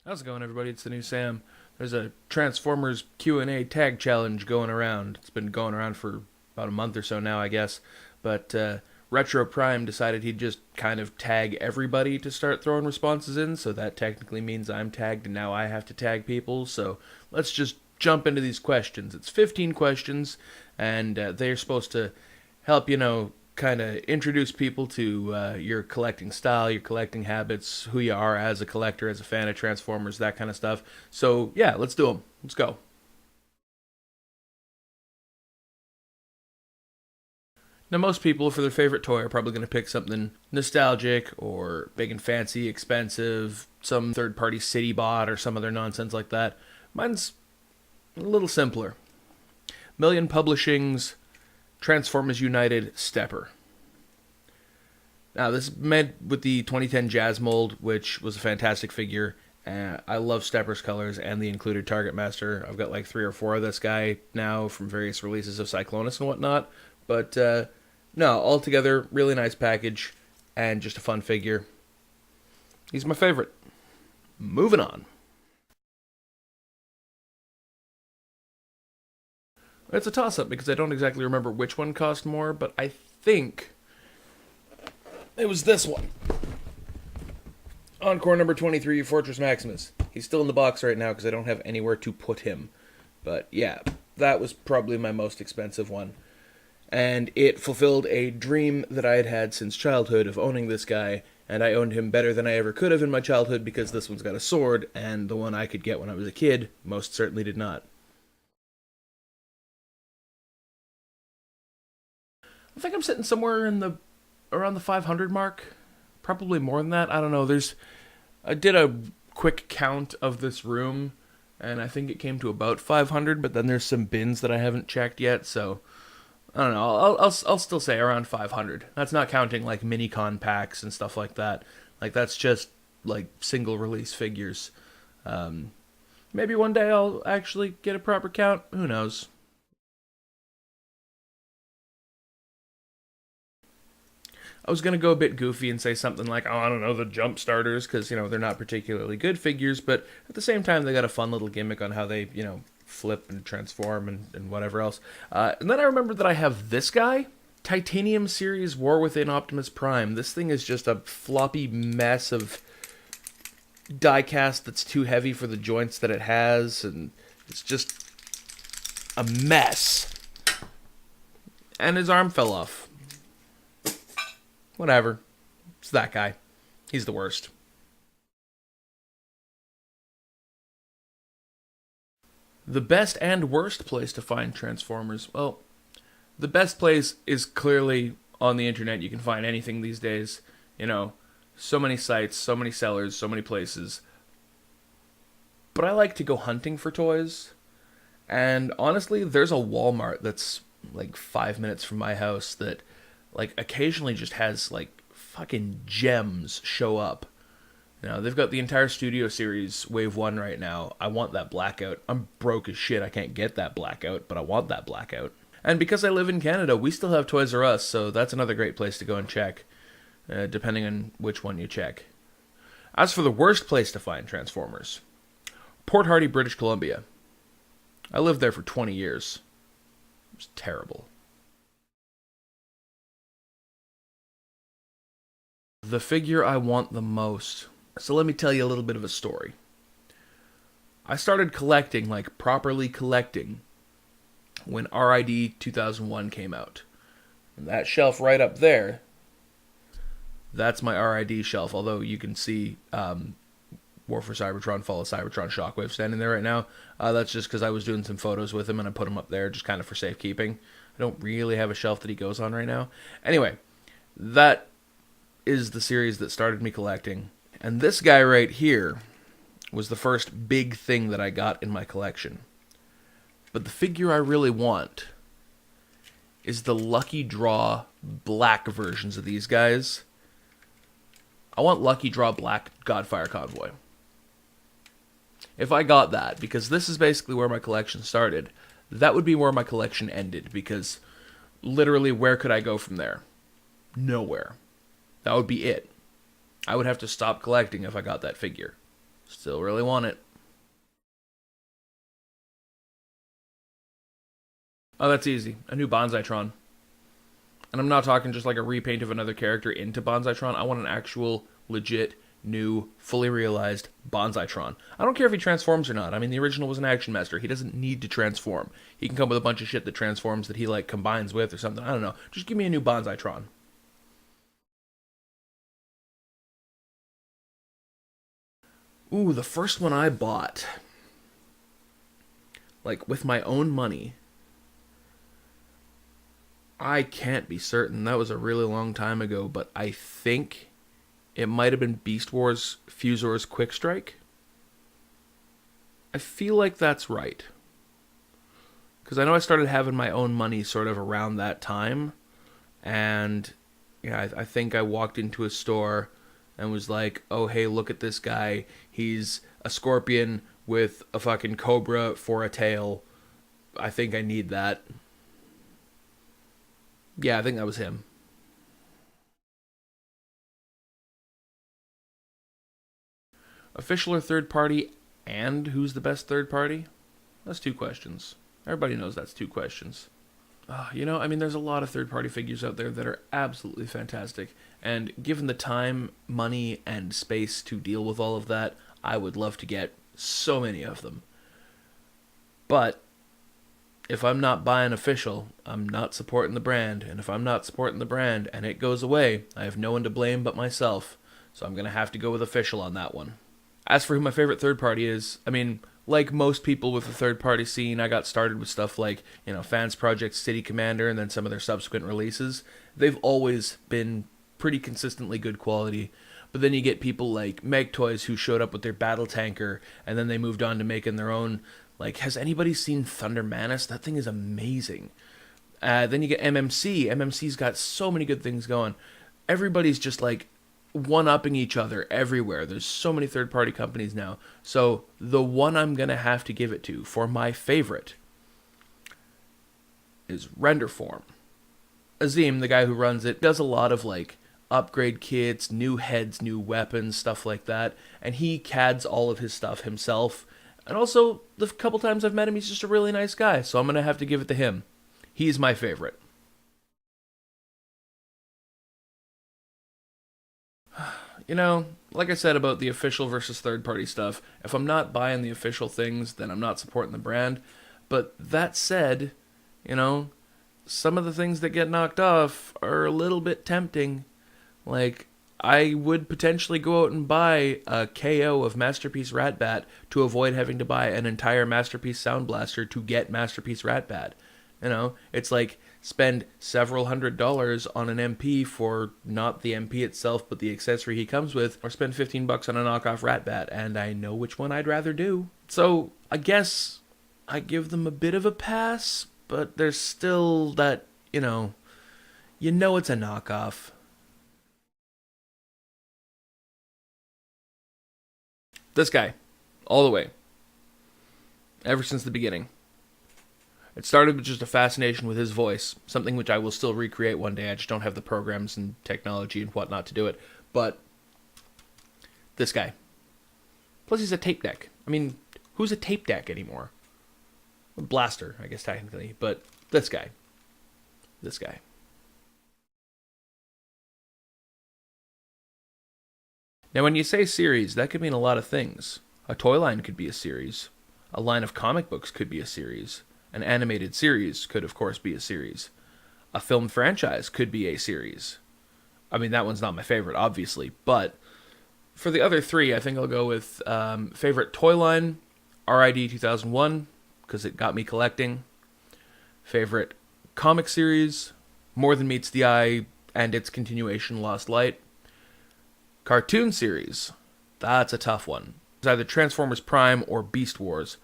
How's it going, everybody? It's the new Sam. There's a Transformers Q&A tag challenge going around. It's been going around for about a month or so now, I guess. But RetroPrime decided he'd just kind of tag everybody to start throwing responses in, so that technically means I'm tagged and now I have to tag people. So let's just jump into these questions. It's 15 questions, and they're supposed to help, kind of introduce people to your collecting style, your collecting habits, who you are as a collector, as a fan of Transformers, that kind of stuff. So, yeah, let's do them. Let's go. Now, most people, for their favorite toy, are probably going to pick something nostalgic or big and fancy, expensive, some third party city bot or some other nonsense like that. Mine's a little simpler. Million Publishing's Transformers United Stepper. Now, this is made with the 2010 Jazz mold, which was a fantastic figure. I love Stepper's colors and the included Target Master. I've got like 3 or 4 of this guy now from various releases of Cyclonus and whatnot. But no, altogether, really nice package and just a fun figure. He's my favorite. Moving on. It's a toss-up because I don't exactly remember which one cost more, but I think it was this one. Encore number 23, Fortress Maximus. He's still in the box right now because I don't have anywhere to put him. But yeah, that was probably my most expensive one. And it fulfilled a dream that I had had since childhood of owning this guy, and I owned him better than I ever could have in my childhood because this one's got a sword, and the one I could get when I was a kid most certainly did not. I think I'm sitting somewhere in the around the 500 mark, probably more than that. I don't know. I did a quick count of this room, and I think it came to about 500. But then there's some bins that I haven't checked yet, so I don't know. I'll still say around 500. That's not counting like mini con packs and stuff like that. Like that's just like single release figures. Um, Maybe one day I'll actually get a proper count. Who knows? I was gonna go a bit goofy and say something like, "Oh, I don't know, the jump starters," because they're not particularly good figures, but at the same time they got a fun little gimmick on how they flip and transform and whatever else. And then I remembered that I have this guy, Titanium Series War Within Optimus Prime. This thing is just a floppy mess of diecast that's too heavy for the joints that it has, and it's just a mess. And his arm fell off. Whatever. It's that guy. He's the worst. The best and worst place to find Transformers? Well, the best place is clearly on the internet. You can find anything these days. You know, so many sites, so many sellers, so many places. But I like to go hunting for toys. And honestly, there's a Walmart that's like 5 minutes from my house that like occasionally just has like fucking gems show up. They've got the entire Studio Series Wave 1 right now. I want that Blackout. I'm broke as shit. I can't get that Blackout, but I want that Blackout. And because I live in Canada, we still have Toys R Us, so that's another great place to go and check, depending on which one you check. As for the worst place to find Transformers, Port Hardy, British Columbia. I lived there for 20 years. It was terrible. The figure I want the most. So let me tell you a little bit of a story. I started collecting, like properly collecting, when RID 2001 came out. And that shelf right up there, that's my RID shelf. Although you can see War for Cybertron, Fall of Cybertron, Shockwave standing there right now. That's just because I was doing some photos with him and I put him up there just kind of for safekeeping. I don't really have a shelf that he goes on right now. Anyway, that is the series that started me collecting. And this guy right here was the first big thing that I got in my collection. But the figure I really want is the Lucky Draw Black versions of these guys. I want Lucky Draw Black Godfire Convoy. If I got that, because this is basically where my collection started, that would be where my collection ended, because literally where could I go from there? Nowhere. That would be it. I would have to stop collecting if I got that figure. Still really want it. Oh, that's easy. A new Bonsaitron. And I'm not talking just like a repaint of another character into Bonsaitron. I want an actual, legit, new, fully realized Bonsaitron. I don't care if he transforms or not. I mean, the original was an Action Master. He doesn't need to transform. He can come with a bunch of shit that transforms that he, like, combines with or something. I don't know. Just give me a new Bonsaitron. Ooh, the first one I bought, like, with my own money, I can't be certain. That was a really long time ago, but I think it might have been Beast Wars Fusor's Quick Strike. I feel like that's right. Because I know I started having my own money sort of around that time. And yeah, I think I walked into a store and was like, oh, hey, look at this guy. He's a scorpion with a fucking cobra for a tail. I think I need that. Yeah, I think that was him. Official or third party, and who's the best third party? That's two questions. Everybody knows that's two questions. I mean, there's a lot of third party figures out there that are absolutely fantastic. And given the time, money, and space to deal with all of that, I would love to get so many of them. But if I'm not buying official, I'm not supporting the brand. And if I'm not supporting the brand and it goes away, I have no one to blame but myself. So I'm going to have to go with official on that one. As for who my favorite third party is, I mean, like most people with the third party scene, I got started with stuff like, Fans Project City Commander and then some of their subsequent releases. They've always been pretty consistently good quality. But then you get people like Meg Toys who showed up with their Battle Tanker and then they moved on to making their own. Like, has anybody seen Thunder Manus? That thing is amazing. Then you get MMC. MMC's got so many good things going. Everybody's just like one-upping each other everywhere. There's so many third-party companies now. So the one I'm going to have to give it to for my favorite is Renderform. Azim, the guy who runs it, does a lot of like upgrade kits, new heads, new weapons, stuff like that. And he CADs all of his stuff himself. And also, the couple times I've met him, he's just a really nice guy. So I'm going to have to give it to him. He's my favorite. Like I said about the official versus third-party stuff, if I'm not buying the official things, then I'm not supporting the brand. But that said, some of the things that get knocked off are a little bit tempting. Like, I would potentially go out and buy a KO of Masterpiece Ratbat to avoid having to buy an entire Masterpiece Sound Blaster to get Masterpiece Ratbat. It's like spend several $100s on an MP for not the MP itself, but the accessory he comes with, or spend $15 on a knockoff Ratbat, and I know which one I'd rather do. So I guess I give them a bit of a pass, but there's still that, it's a knockoff. This guy, all the way, ever since the beginning. It started with just a fascination with his voice, something which I will still recreate one day. I just don't have the programs and technology and whatnot to do it. But this guy. Plus he's a tape deck. I mean, who's a tape deck anymore? A blaster, I guess technically. But this guy. This guy. Now when you say series, that could mean a lot of things. A toy line could be a series. A line of comic books could be a series. An animated series could, of course, be a series. A film franchise could be a series. I mean, that one's not my favorite, obviously. But for the other three, I think I'll go with favorite toy line, RID 2001, because it got me collecting. Favorite comic series, More Than Meets the Eye, and its continuation, Lost Light. Cartoon series, that's a tough one. It's either Transformers Prime or Beast Wars.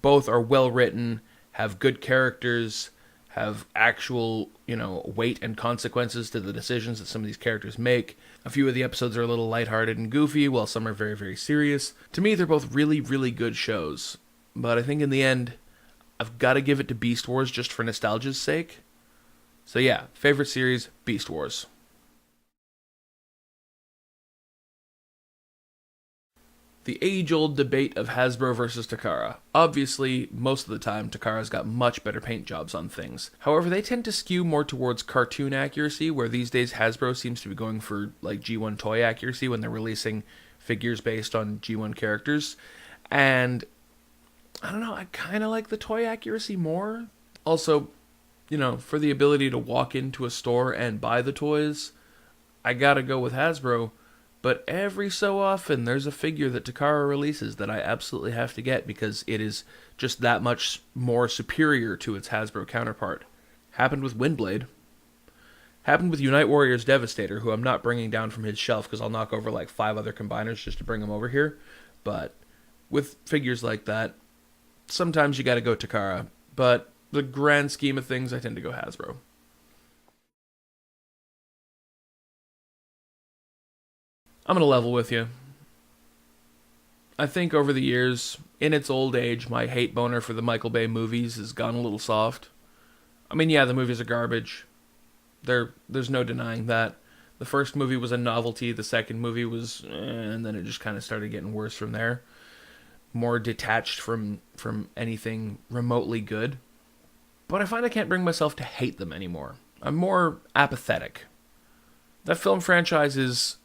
Both are well written, have good characters, have actual, weight and consequences to the decisions that some of these characters make. A few of the episodes are a little lighthearted and goofy, while some are very, very serious. To me, they're both really, really good shows. But I think in the end, I've got to give it to Beast Wars just for nostalgia's sake. So yeah, favorite series, Beast Wars. The age-old debate of Hasbro versus Takara. Obviously, most of the time, Takara's got much better paint jobs on things. However, they tend to skew more towards cartoon accuracy, where these days Hasbro seems to be going for like G1 toy accuracy when they're releasing figures based on G1 characters. And I don't know, I kind of like the toy accuracy more. Also, you know, for the ability to walk into a store and buy the toys, I gotta go with Hasbro. But every so often, there's a figure that Takara releases that I absolutely have to get because it is just that much more superior to its Hasbro counterpart. Happened with Windblade. Happened with Unite Warriors Devastator, who I'm not bringing down from his shelf because I'll knock over like 5 other combiners just to bring him over here. But with figures like that, sometimes you gotta go Takara. But the grand scheme of things, I tend to go Hasbro. I'm going to level with you. I think over the years, in its old age, my hate boner for the Michael Bay movies has gone a little soft. I mean, yeah, the movies are garbage. There's no denying that. The first movie was a novelty, the second movie was and then it just kind of started getting worse from there. More detached from anything remotely good. But I find I can't bring myself to hate them anymore. I'm more apathetic. That film franchise is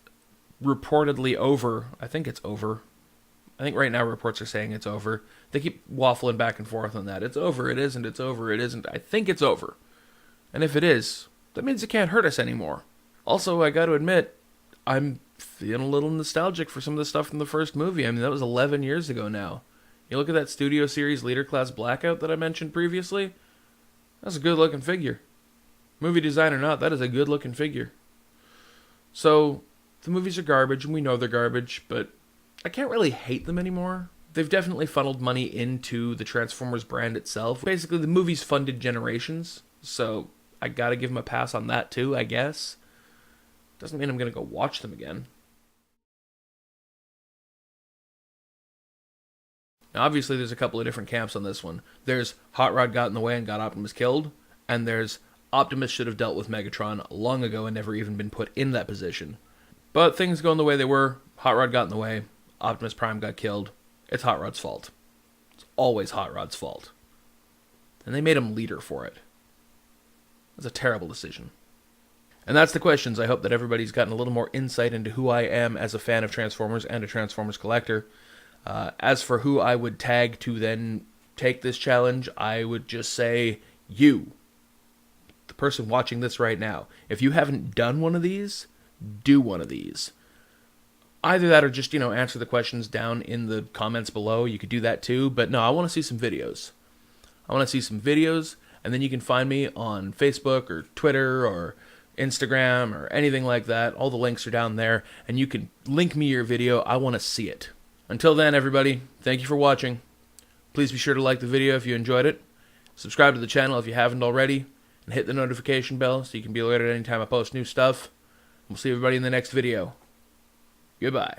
reportedly over. I think it's over. I think right now reports are saying it's over. They keep waffling back and forth on that. It's over, it isn't, it's over, it isn't. I think it's over. And if it is, that means it can't hurt us anymore. Also, I gotta admit, I'm feeling a little nostalgic for some of the stuff from the first movie. I mean, that was 11 years ago now. You look at that Studio Series Leader Class Blackout that I mentioned previously, that's a good looking figure. Movie design or not, that is a good looking figure. So, the movies are garbage, and we know they're garbage, but I can't really hate them anymore. They've definitely funneled money into the Transformers brand itself. Basically, the movies funded generations, so I gotta give them a pass on that too, I guess. Doesn't mean I'm gonna go watch them again. Now, obviously, there's a couple of different camps on this one. There's Hot Rod got in the way and got Optimus killed, and there's Optimus should have dealt with Megatron long ago and never even been put in that position. But things going the way they were, Hot Rod got in the way, Optimus Prime got killed. It's Hot Rod's fault. It's always Hot Rod's fault. And they made him leader for it. That's a terrible decision. And that's the questions. I hope that everybody's gotten a little more insight into who I am as a fan of Transformers and a Transformers collector. As for who I would tag to then take this challenge, I would just say you. The person watching this right now. If you haven't done one of these, do one of these. Either that or just, answer the questions down in the comments below. You could do that too, but no, I want to see some videos. And then you can find me on Facebook or Twitter or Instagram or anything like that. All the links are down there, and you can link me your video. I want to see it. Until then, everybody, thank you for watching. Please be sure to like the video if you enjoyed it. Subscribe to the channel if you haven't already, and hit the notification bell so you can be alerted anytime I post new stuff. We'll see everybody in the next video. Goodbye.